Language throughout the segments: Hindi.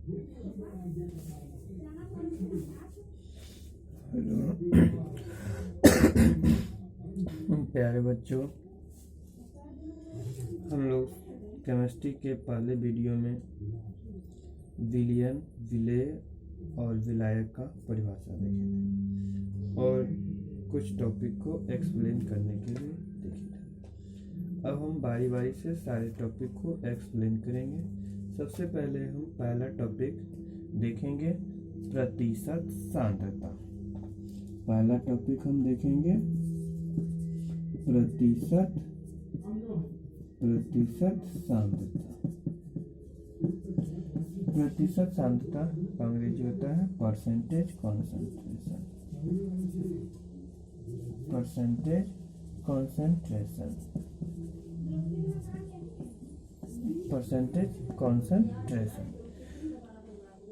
हेलो प्यारे बच्चों, हम लोग केमिस्ट्री के पहले वीडियो में विलियन, विलेय और विलायक का परिभाषा देखे थे और कुछ टॉपिक को एक्सप्लेन करने के लिए देखे थे। अब हम बारी बारी से सारे टॉपिक को एक्सप्लेन करेंगे। सबसे पहले हम पहला टॉपिक देखेंगे, प्रतिशत सांद्रता। पहला टॉपिक हम देखेंगे प्रतिशत सांद्रता। प्रतिशत सांद्रता का अंग्रेजी होता है percentage concentration. Percentage concentration, percentage concentration.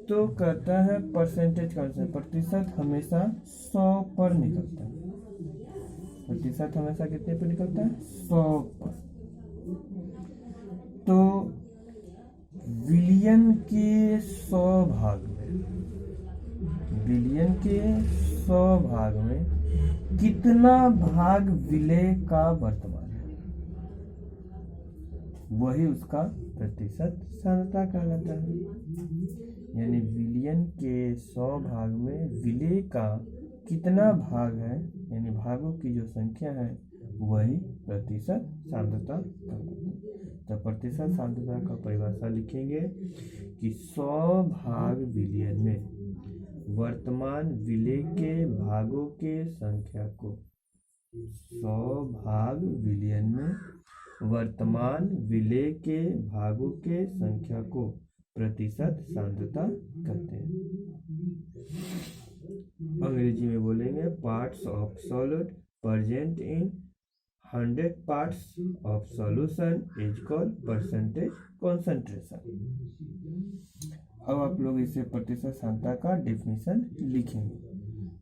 तो कहता है परसेंटेज कॉन्सेंट्रेशन, प्रतिशत हमेशा 100 पर निकलता है। प्रतिशत हमेशा कितने पर निकलता है? 100 पर। तो विलियन के 100 भाग में, विलियन के 100 भाग में कितना भाग विलेय का वर्तमान है, वही उसका प्रतिशत सांद्रता कहलाता है। यानी विलियन के 100 भाग में विलेय का कितना भाग है, यानी भागों की जो संख्या है, वही प्रतिशत सांद्रता कहलाता है। तो प्रतिशत सांद्रता का परिभाषा लिखेंगे कि 100 भाग विलियन में वर्तमान विलेय के भागों के संख्या को, 100 भाग विलियन में वर्तमान विलेय के भागों के संख्या को प्रतिशत सांद्रता कहते हैं। अंग्रेजी में बोलेंगे parts of solid present in 100 parts of solution is called percentage concentration। अब आप लोग इसे प्रतिशत सांद्रता का डेफिनेशन लिखेंगे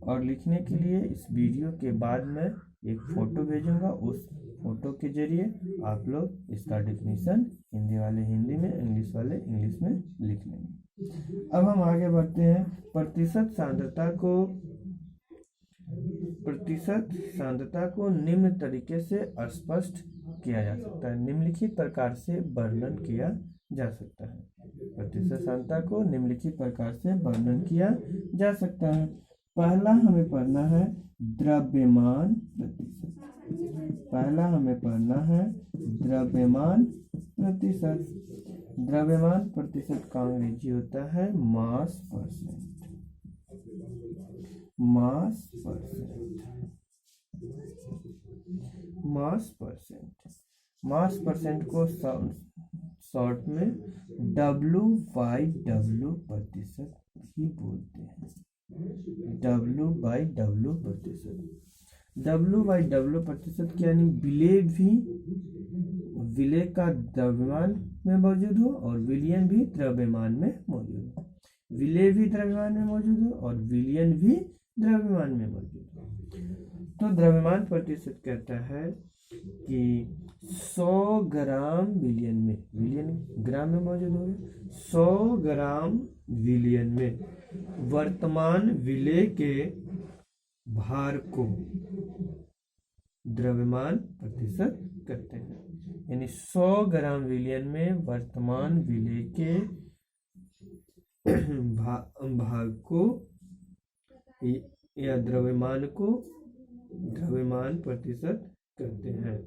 और लिखने के लिए इस वीडियो के बाद में एक फोटो भेजूंगा। उस फोटो के जरिए आप लोग इसका डेफिनेशन हिंदी वाले हिंदी में, इंग्लिश वाले इंग्लिश में लिख लेंगे। अब हम आगे बढ़ते हैं। प्रतिशत सांद्रता को निम्न तरीके से स्पष्ट किया जा सकता है, निम्नलिखित प्रकार से वर्णन किया जा सकता है। प्रतिशत सांद्रता को निम्नलिखित प्रकार से वर्णन किया जा सकता है। पहला हमें पढ़ना है द्रव्यमान प्रतिशत। पहला हमें पढ़ना है द्रव्यमान प्रतिशत। द्रव्यमान प्रतिशत का अंग्रेजी होता है मास परसेंट। मास परसेंट, मास परसेंट। मास परसेंट को शॉर्ट में W/W प्रतिशत भी बोलते हैं। W/W प्रतिशत। W/W प्रतिशत यानी विलेय का द्रव्यमान में मौजूद हो और विलियन भी द्रव्यमान में मौजूद हो। विलेय भी द्रव्यमान में मौजूद हो और विलियन भी द्रव्यमान में मौजूद हो। तो द्रव्यमान प्रतिशत कहता है कि 100 ग्राम विलियन में, विलियन ग्राम में मौजूद हो, 100 ग्राम विलियन में वर्तमान विलेय के भार को द्रव्यमान प्रतिशत कहते हैं। यानी 100 ग्राम विलियन में वर्तमान विलेय के भाग को या द्रव्यमान को द्रव्यमान प्रतिशत कहते हैं।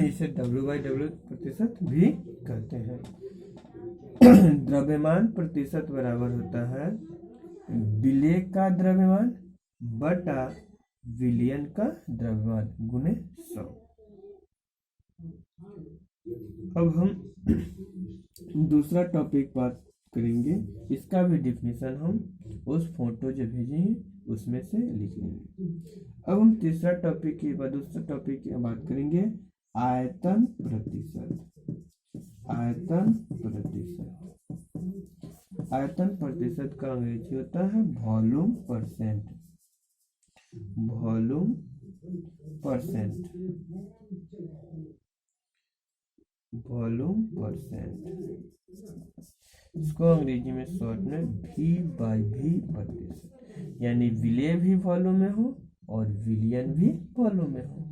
इसे W/W प्रतिशत भी कहते हैं। द्रव्यमान प्रतिशत बराबर होता है विलेय का द्रव्यमान बटा विलियन का द्रव्यमान गुने 100। अब हम दूसरा टॉपिक बात करेंगे। इसका भी डिफिनेशन हम उस फोटो जो भेजेंगे उसमें से लिख लेंगे। अब हम दूसरा टॉपिक की बात करेंगे आयतन प्रतिशत। आयतन प्रतिशत। आयतन प्रतिशत का अंग्रेजी होता है volume percent. Volume percent, volume percent. इसको अंग्रेजी में शॉर्ट में V/V प्रतिशत, यानी विलेय भी वॉल्यूम में हो और विलियन भी वॉल्यूम में हो,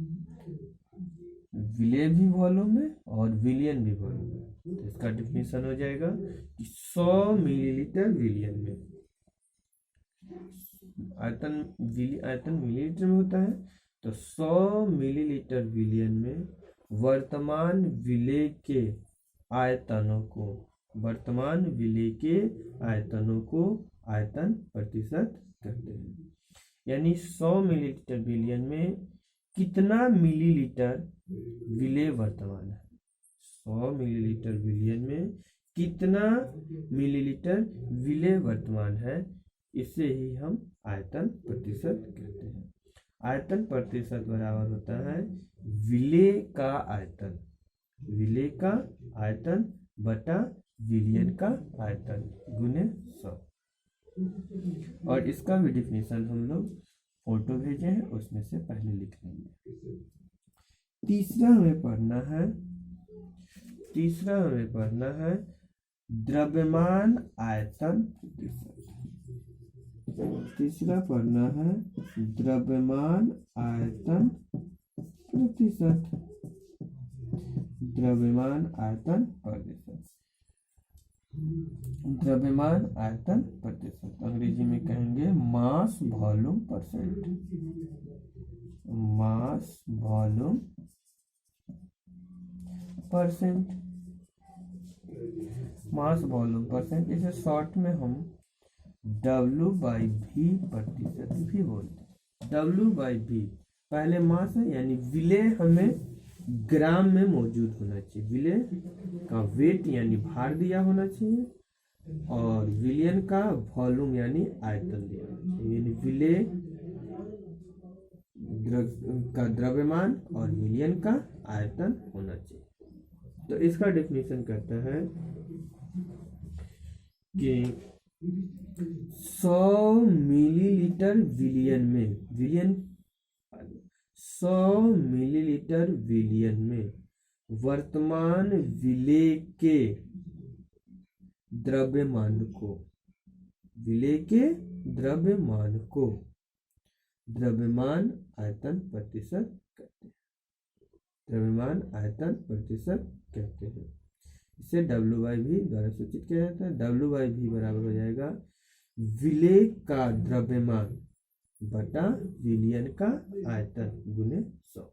विलेय भी वॉल्यूम में और विलियन भी वॉल्यूम में। तो इसका डिफिनेशन हो जाएगा कि 100 मिलीलीटर विलियन में, आयतन मिलीलीटर में होता है, तो 100 मिलीलीटर विलियन में वर्तमान विलेय के आयतनों को आयतन प्रतिशत कहते हैं। यानी 100 मिलीलीटर विलियन में कितना मिलीलीटर विलेय वर्तमान है, 100 मिलीलीटर विलियन में कितना मिलीलीटर विलेय वर्तमान है, इसे ही हम आयतन प्रतिशत कहते हैं। आयतन प्रतिशत बराबर होता है विलेय का आयतन बटा विलियन का आयतन गुने 100। और इसका भी डिफिनेशन हम लोग फोटो भेजे हैं, उसमें से पहले लिख लेंगे। तीसरा हमें पढ़ना है द्रव्यमान आयतन प्रतिशत। तीसरा पढ़ना है द्रव्यमान आयतन प्रतिशत। द्रव्यमान आयतन प्रतिशत अंग्रेजी में कहेंगे mass volume percent. Mass volume percent, इसे शॉर्ट में हम W/V प्रतिशत भी बोलते हैं। W/V पहले मास है, यानी विलेय हमें ग्राम में मौजूद होना चाहिए, विलेय का वेट यानी भार दिया होना चाहिए, और विलियन का वॉल्यूम यानी आयतन दिया होना चाहिए, यानी विलेय का द्रव्यमान और विलियन का आयतन होना चाहिए। तो इसका डेफिनेशन कहता है कि 100 मिलीलीटर विलियन में 100 मिलीलीटर विलियन में वर्तमान विलेय के द्रव्यमान को द्रव्यमान आयतन प्रतिशत कहते हैं। इसे W/V द्वारा सूचित किया जाता है। W/V बराबर हो जाएगा विलेय का द्रव्यमान बटा विलियन का आयतन गुने 100।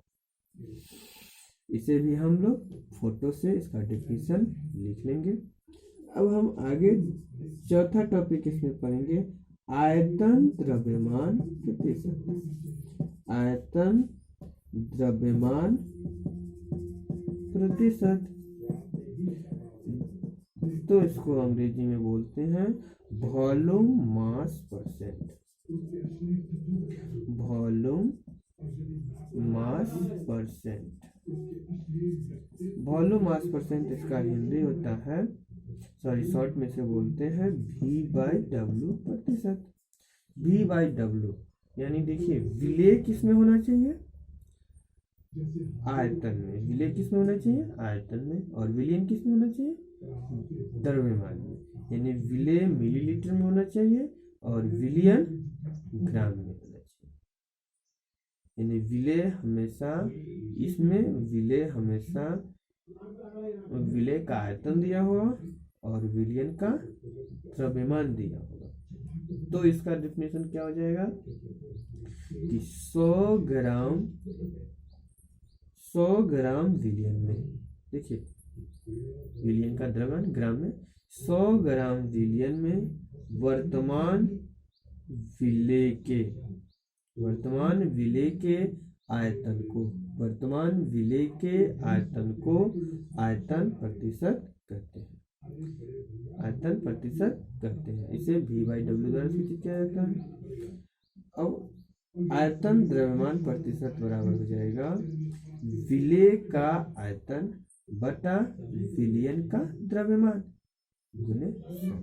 इसे भी हम लोग फोटो से इसका डेफिनेशन लिख लेंगे। अब हम आगे चौथा टॉपिक इसमें पढ़ेंगे आयतन द्रव्यमान प्रतिशत। आयतन द्रव्यमान प्रतिशत, तो इसको अंग्रेजी में बोलते हैं volume mass percent. Volume mass percent इसका हिंदी होता है, शॉर्ट में से बोलते हैं V/W प्रतिशत। V/W यानी देखिए विलेय किस में होना चाहिए, आयतन में। विलेय किस में होना चाहिए, आयतन में, और विलियन किस में होना चाहिए, द्रव्यमान में। यानी विलेय मिलीलीटर में होना चाहिए और विलियन ग्राम में होना चाहिए। यानी विलेय हमेशा विलेय का आयतन दिया होगा और विलियन का द्रव्यमान दिया होगा। तो इसका डेफिनेशन क्या हो जाएगा कि 100 ग्राम विलियन में, देखिए विलियन का द्रव्यमान ग्राम में, 100 ग्राम विलियन में वर्तमान विलेय के आयतन को आयतन प्रतिशत कहते हैं। इसे V/W द्वारा सूचित किया जाता है। अब आयतन द्रव्यमान प्रतिशत बराबर हो जाएगा विलेय का आयतन बटा विलियन का द्रव्यमान गुने 100।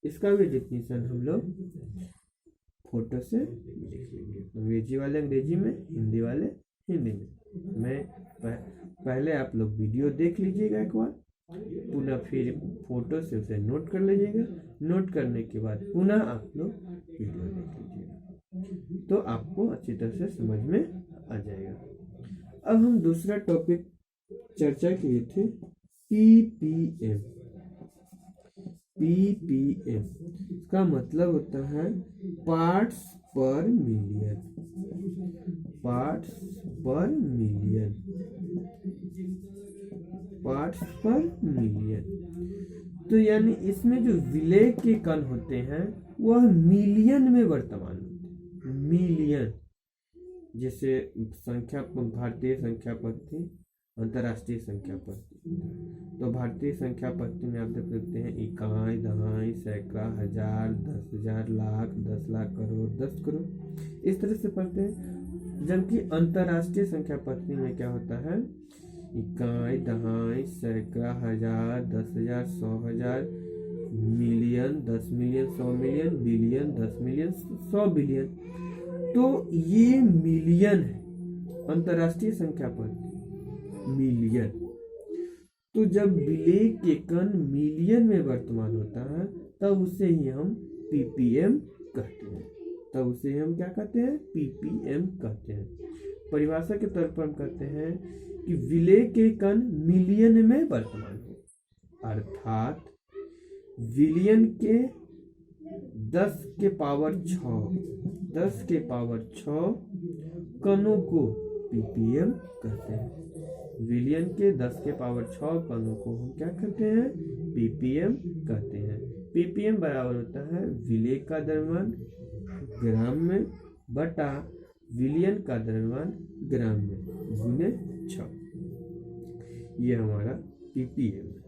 इसका भी डेफिनेशन हम लोग फोटो से लिख लेंगे। अंग्रेजी वाले अंग्रेजी में, हिंदी वाले हिंदी में। मैं पहले आप लोग वीडियो देख लीजिएगा एक बार, पुनः फिर फोटो से उसे नोट कर लीजिएगा। नोट करने के बाद पुनः आप लोग वीडियो देख लीजिएगा, तो आपको अच्छी तरह से समझ में आ जाएगा। अब हम दूसरा टॉपिक चर्चा किए थे, पीपीएम। पीपीएम का मतलब होता है पार्ट्स पर मिलियन। पार्ट्स पर मिलियन। पार्ट्स पर मिलियन। तो यानी इसमें जो विलय के कण होते हैं वह मिलियन में वर्तमान होते हैं। मिलियन, जैसे संख्या, भारतीय संख्या पद्धति, अंतर्राष्ट्रीय संख्या पद्धति। तो भारतीय संख्या पद्धति में आप देख सकते हैं इकाई, दहाई, सैकड़ा, हजार, 10,000, लाख, 10 लाख, करोड़, 10 करोड़, इस तरह से पढ़ते हैं। जबकि अंतर्राष्ट्रीय संख्या पद्धति में क्या होता है, इकाई, दहाई, सैकड़ा, हजार, 10,000, 100,000, million, 10 million, 100 million, billion, 10 million, 100 billion. तो ये मिलियन है अंतर्राष्ट्रीय संख्या पद्धति, मिलियन। तो जब विलय के कण मिलियन में वर्तमान होता है तब उसे ही हम पीपीएम कहते हैं। तब उसे हम क्या कहते हैं, पीपीएम कहते हैं। परिभाषा के तौर पर हम कहते हैं कि विलय के कण मिलियन में वर्तमान हो, अर्थात विलियन के 10 के पावर 6 कणों को पीपीएम कहते हैं। विलियन के 10 के पावर 6 कणों को हम क्या कहते हैं, पीपीएम कहते हैं। पीपीएम बराबर होता है विलय का द्रव्यमान ग्राम में बटा विलियन का द्रव्यमान ग्राम में गुने 6। ये हमारा पीपीएम है।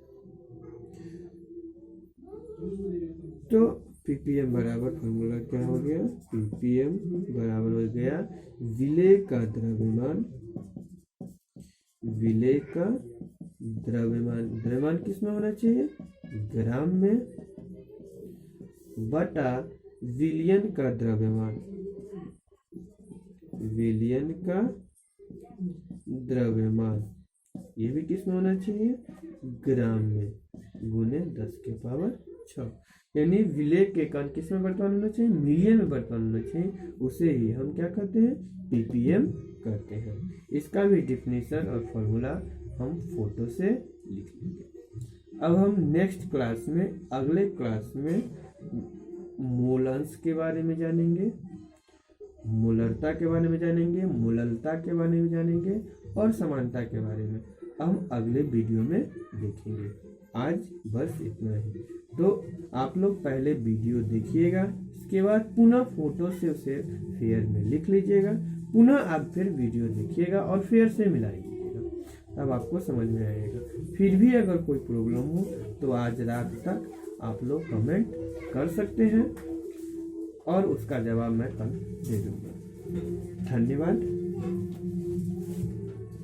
तो पीपीएम बराबर फॉर्मूला क्या हो गया, पीपीएम बराबर हो गया विलय का द्रव्यमान, विलय का द्रव्यमान, द्रव्यमान किस में होना चाहिए, ग्राम में, बटा विलियन का द्रव्यमान, विलियन का द्रव्यमान, ये भी किस में होना चाहिए, ग्राम में, गुने 10 के पावर 6। यानी विलय के कण किस में वर्तमान होना चाहिए, मिलियन में वर्तमान होना चाहिए। उसे ही हम क्या कहते हैं, पीपीएम कहते हैं। इसका भी डिफिनेशन और फॉर्मूला हम फोटो से लिख लेंगे। अब हम नेक्स्ट क्लास में, अगले क्लास में मूलांश के बारे में जानेंगे, मूलरता के बारे में जानेंगे, मूललता के बारे में जानेंगे और समानता के बारे में हम अगले वीडियो में देखेंगे। आज बस इतना ही। तो आप लोग पहले वीडियो देखिएगा, इसके बाद पुनः फोटो से उसे फेयर में लिख लीजिएगा, पुनः आप फिर वीडियो देखिएगा और फेयर से मिलाइएगा, तब आपको समझ में आएगा। फिर भी अगर कोई प्रॉब्लम हो तो आज रात तक आप लोग कमेंट कर सकते हैं और उसका जवाब मैं कल दे दूँगा। धन्यवाद।